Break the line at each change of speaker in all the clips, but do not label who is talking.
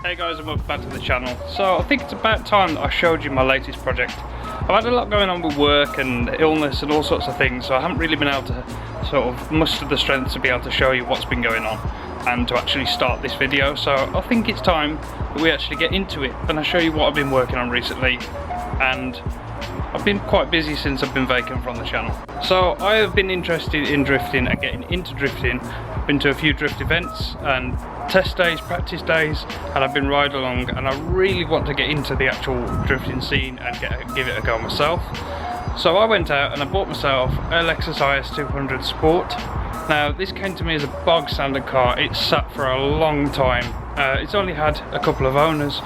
Hey guys, and welcome back to the channel. So I think it's about time that I showed you my latest project. I've had a lot going on with work and illness and all sorts of things, so I haven't really been able to sort of muster the strength to be able to show you what's been going on and to actually start this video. So I think it's time that we actually get into it and I show you what I've been working on recently. And I've been quite busy since I've been vacant from the channel. So I have been interested in drifting and getting into drifting. I've been to a few drift events and test days, practice days, and I've been riding along, and I really want to get into the actual drifting scene and give it a go myself. So I went out and I bought myself a Lexus is200 Sport. Now this came to me as a bog standard car. It's sat for a long time. It's only had a couple of owners,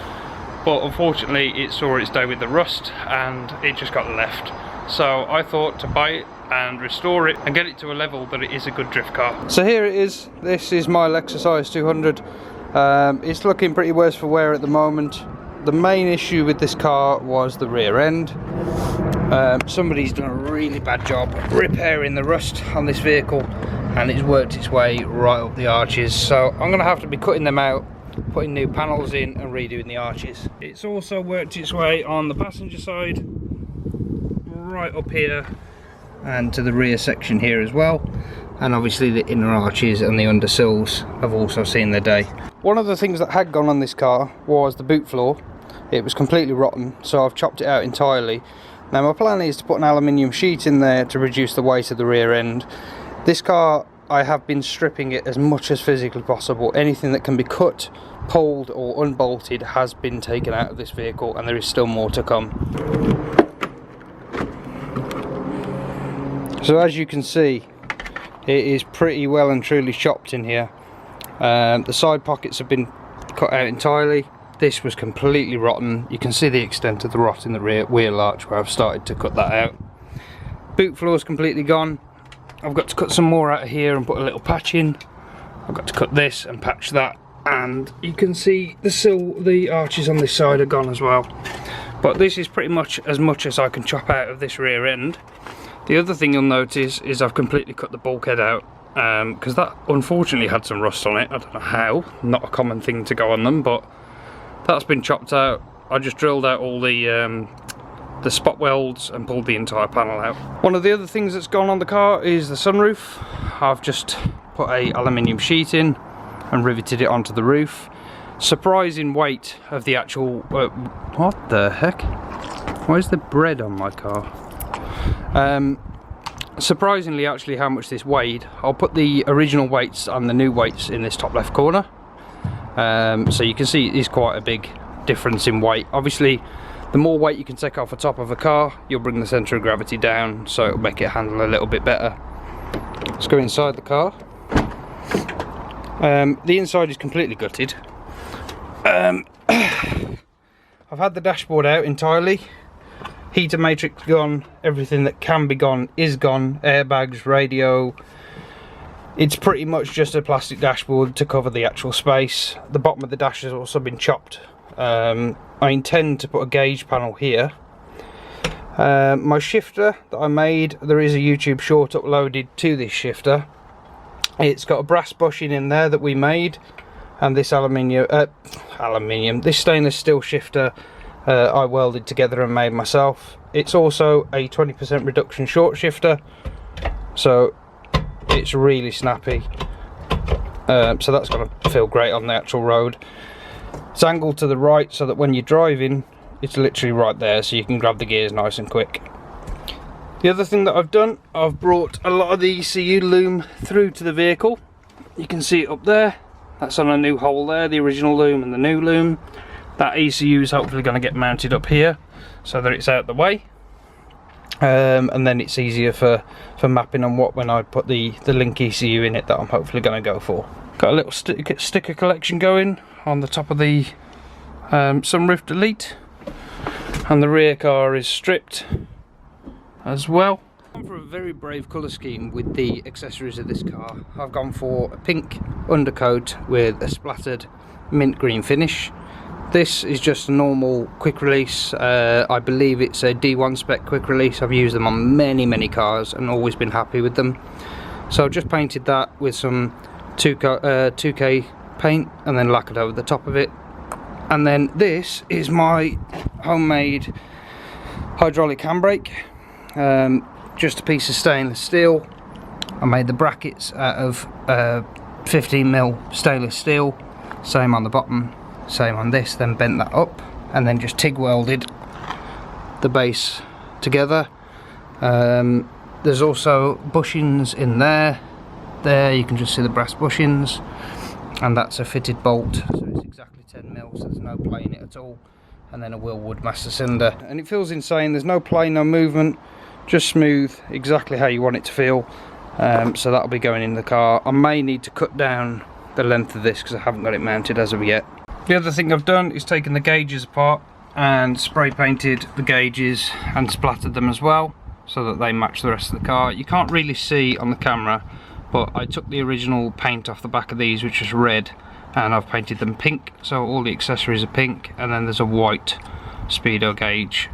but unfortunately it saw its day with the rust and it just got left. So I thought to buy it and restore it and get it to a level that it is a good drift car. So here it is. This is my Lexus is200. It's looking pretty worse for wear at the moment. The main issue with this car was the rear end. Somebody's done a really bad job repairing the rust on this vehicle and it's worked its way right up the arches. So I'm going to have to be cutting them out, putting new panels in and redoing the arches. It's also worked its way on the passenger side, right up here and to the rear section here as well, and obviously the inner arches and the undersills have also seen the day. One of the things that had gone on this car was the boot floor. It was completely rotten, so I've chopped it out entirely. Now my plan is to put an aluminium sheet in there to reduce the weight of the rear end. This car, I have been stripping it as much as physically possible. Anything that can be cut, pulled or unbolted has been taken out of this vehicle, and there is still more to come. So as you can see, it is pretty well and truly chopped in here. The side pockets have been cut out entirely. This was completely rotten. You can see the extent of the rot in the rear wheel arch where I've started to cut that out. Boot floor is completely gone. I've got to cut some more out of here and put a little patch in. I've got to cut this and patch that, and you can see the arches on this side are gone as well. But this is pretty much as I can chop out of this rear end. The other thing you'll notice is I've completely cut the bulkhead out because that unfortunately had some rust on it. I don't know how, not a common thing to go on them, but that's been chopped out. I just drilled out all the spot welds and pulled the entire panel out. One of the other things that's gone on the car is the sunroof. I've just put a aluminium sheet in and riveted it onto the roof. Surprising weight of the actual what the heck? Where's the bread on my car? Surprisingly actually how much this weighed. I'll put the original weights and the new weights in this top left corner, so you can see it is quite a big difference in weight. Obviously the more weight you can take off the top of a car, you'll bring the centre of gravity down, so it'll make it handle a little bit better. Let's go inside the car. The inside is completely gutted. I've had the dashboard out entirely. Heater matrix gone, everything that can be gone is gone, airbags, radio. It's pretty much just a plastic dashboard to cover the actual space. The bottom of the dash has also been chopped. I intend to put a gauge panel here. My shifter that I made, there is a YouTube short uploaded to this shifter. It's got a brass bushing in there that we made, and this this stainless steel shifter I welded together and made myself. It's also a 20% reduction short shifter, so it's really snappy. So that's going to feel great on the actual road. It's angled to the right so that when you're driving, it's literally right there, so you can grab the gears nice and quick. The other thing that I've done, I've brought a lot of the ECU loom through to the vehicle. You can see it up there. That's on a new hole there, the original loom and the new loom. That ECU is hopefully going to get mounted up here so that it's out the way, and then it's easier for mapping on what when I put the link ECU in it that I'm hopefully going to go for. Got a little sticker collection going on the top of the sunroof delete, and the rear car is stripped as well. I've gone for a very brave colour scheme with the accessories of this car. I've gone for a pink undercoat with a splattered mint green finish. This is just a normal quick release. I believe it's a D1 spec quick release. I've used them on many cars and always been happy with them. So I've just painted that with some 2K paint and then lacquered over the top of it. And then this is my homemade hydraulic handbrake, just a piece of stainless steel. I made the brackets out of 15mm stainless steel, same on the bottom, same on this, then bent that up and then just TIG welded the base together. There's also bushings in there you can just see the brass bushings, and that's a fitted bolt, so it's exactly 10mm, so there's no play in it at all. And then a Willwood master cylinder, and it feels insane. There's no play, no movement, just smooth, exactly how you want it to feel. So that'll be going in the car. I may need to cut down the length of this because I haven't got it mounted as of yet. The other thing I've done is taken the gauges apart and spray painted the gauges and splattered them as well, so that they match the rest of the car. You can't really see on the camera, but I took the original paint off the back of these, which is red, and I've painted them pink, so all the accessories are pink, and then there's a white speedo gauge,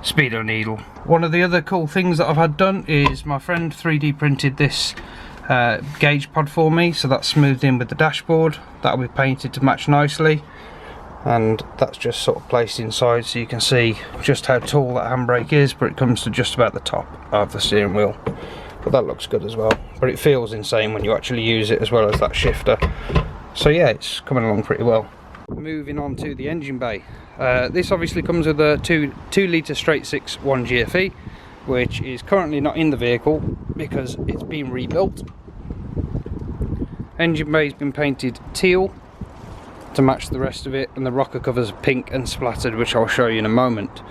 speedo needle. One of the other cool things that I've had done is my friend 3D printed this gauge pod for me, so that's smoothed in with the dashboard. That'll be painted to match nicely, and that's just sort of placed inside so you can see just how tall that handbrake is, but it comes to just about the top of the steering wheel. But that looks good as well, but it feels insane when you actually use it, as well as that shifter. So yeah, it's coming along pretty well. Moving on to the engine bay. This obviously comes with a 2 litre straight 6 1GFE, which is currently not in the vehicle because it's been rebuilt. Engine bay's been painted teal to match the rest of it, and the rocker covers are pink and splattered, which I'll show you in a moment.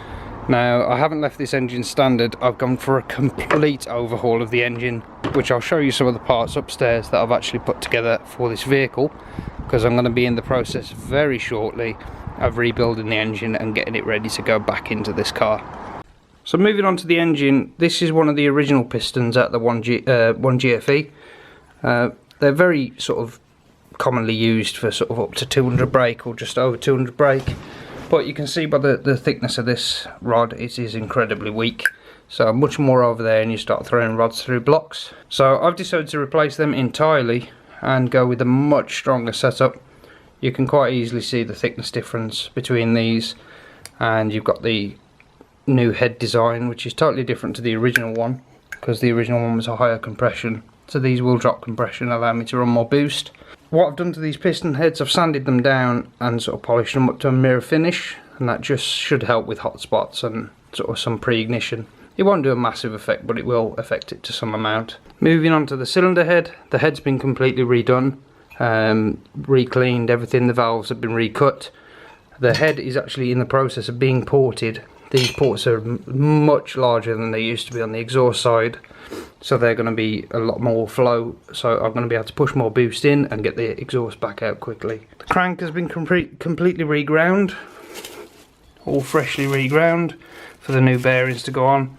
Now, I haven't left this engine standard. I've gone for a complete overhaul of the engine, which I'll show you some of the parts upstairs that I've actually put together for this vehicle, because I'm going to be in the process very shortly of rebuilding the engine and getting it ready to go back into this car. So moving on to the engine, this is one of the original pistons at the 1GFE. They're very sort of commonly used for sort of up to 200 brake or just over 200 brake. But you can see by the thickness of this rod, it is incredibly weak. So much more over there and you start throwing rods through blocks. So I've decided to replace them entirely and go with a much stronger setup. You can quite easily see the thickness difference between these, and you've got the new head design, which is totally different to the original one, because the original one was a higher compression. So these will drop compression, allow me to run more boost. What I've done to these piston heads, I've sanded them down and sort of polished them up to a mirror finish, and that just should help with hot spots and sort of some pre-ignition. It won't do a massive effect, but it will affect it to some amount. Moving on to the cylinder head, the head's been completely redone, re-cleaned, everything, the valves have been recut. The head is actually in the process of being ported. These ports are much larger than they used to be on the exhaust side, so they're going to be a lot more flow, so I'm going to be able to push more boost in and get the exhaust back out quickly. The crank has been completely reground, all freshly reground for the new bearings to go on.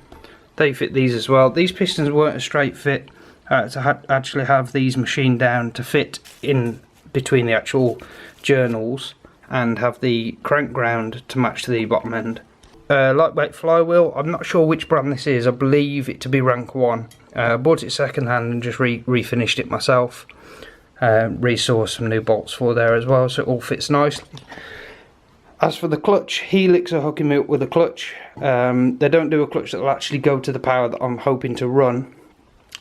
They fit these as well. These pistons weren't a straight fit, to actually have these machined down to fit in between the actual journals and have the crank ground to match the bottom end. Lightweight flywheel, I'm not sure which brand this is, I believe it to be rank 1. I bought it second hand and just refinished it myself. Resourced some new bolts for there as well, so it all fits nicely. As for the clutch, Helix are hooking me up with a clutch. They don't do a clutch that will actually go to the power that I'm hoping to run,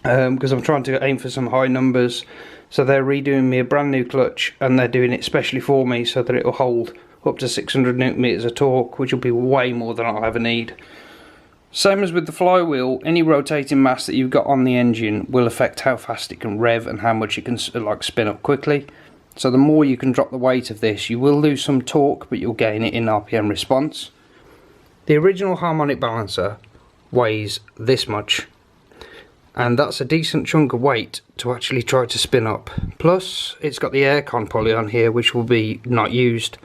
because I'm trying to aim for some high numbers. So they're redoing me a brand new clutch, and they're doing it specially for me so that it will hold up to 600 Newton meters of torque, which will be way more than I'll ever need. Same as with the flywheel, any rotating mass that you've got on the engine will affect how fast it can rev and how much it can like spin up quickly. So the more you can drop the weight of this, you will lose some torque, but you'll gain it in RPM response. The original harmonic balancer weighs this much, and that's a decent chunk of weight to actually try to spin up. Plus it's got the aircon pulley on here, which will be not used,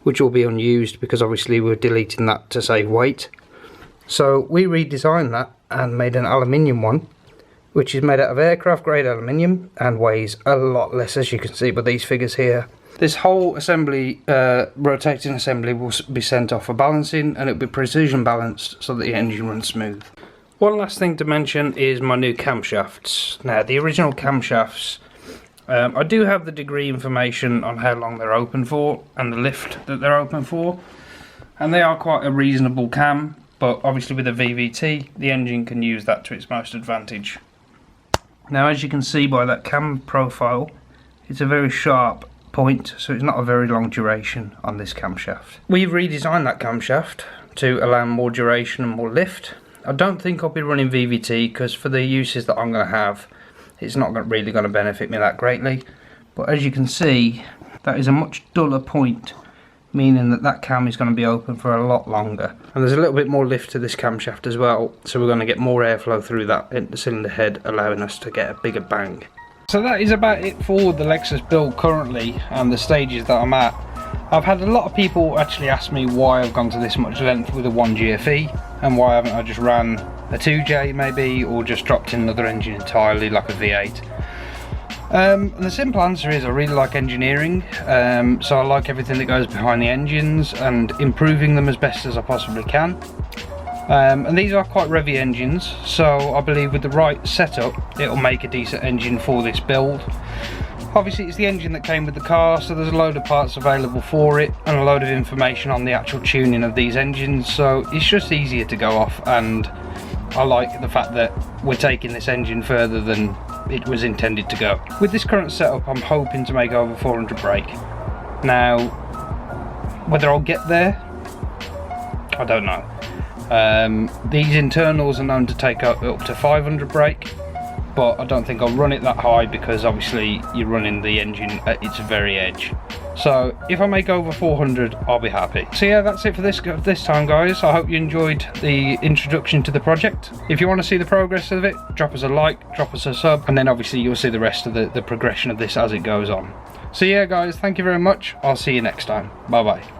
which will be unused because obviously we're deleting that to save weight. So we redesigned that and made an aluminium one, which is made out of aircraft grade aluminium and weighs a lot less, as you can see by these figures here. This whole assembly, rotating assembly, will be sent off for balancing, and it'll be precision balanced so that the engine runs smooth. One last thing to mention is my new camshafts. Now the original camshafts I do have the degree information on how long they're open for and the lift that they're open for, and they are quite a reasonable cam, but obviously with a VVT the engine can use that to its most advantage. Now, as you can see by that cam profile, it's a very sharp point, so it's not a very long duration on this camshaft. We've redesigned that camshaft to allow more duration and more lift. I don't think I'll be running VVT because for the uses that I'm going to have, it's not really going to benefit me that greatly. But as you can see, that is a much duller point, meaning that that cam is going to be open for a lot longer. And there's a little bit more lift to this camshaft as well, so we're going to get more airflow through that in the cylinder head, allowing us to get a bigger bang. So that is about it for the Lexus build currently and the stages that I'm at. I've had a lot of people actually ask me why I've gone to this much length with a 1GFE and why haven't I just ran a 2J maybe, or just dropped in another engine entirely like a V8. And the simple answer is I really like engineering, so I like everything that goes behind the engines and improving them as best as I possibly can. And these are quite revvy engines, so I believe with the right setup it'll make a decent engine for this build. Obviously it's the engine that came with the car, so there's a load of parts available for it and a load of information on the actual tuning of these engines, so it's just easier to go off, and I like the fact that we're taking this engine further than it was intended to go. With this current setup I'm hoping to make over 400 brake. Now, whether I'll get there, I don't know. These internals are known to take up to 500 brake, but I don't think I'll run it that high because obviously you're running the engine at its very edge. So if I make over 400, I'll be happy. So yeah, that's it for this time, guys. I hope you enjoyed the introduction to the project. If you want to see the progress of it, drop us a like, drop us a sub, and then obviously you'll see the rest of the progression of this as it goes on. So yeah guys, thank you very much. I'll see you next time. Bye bye.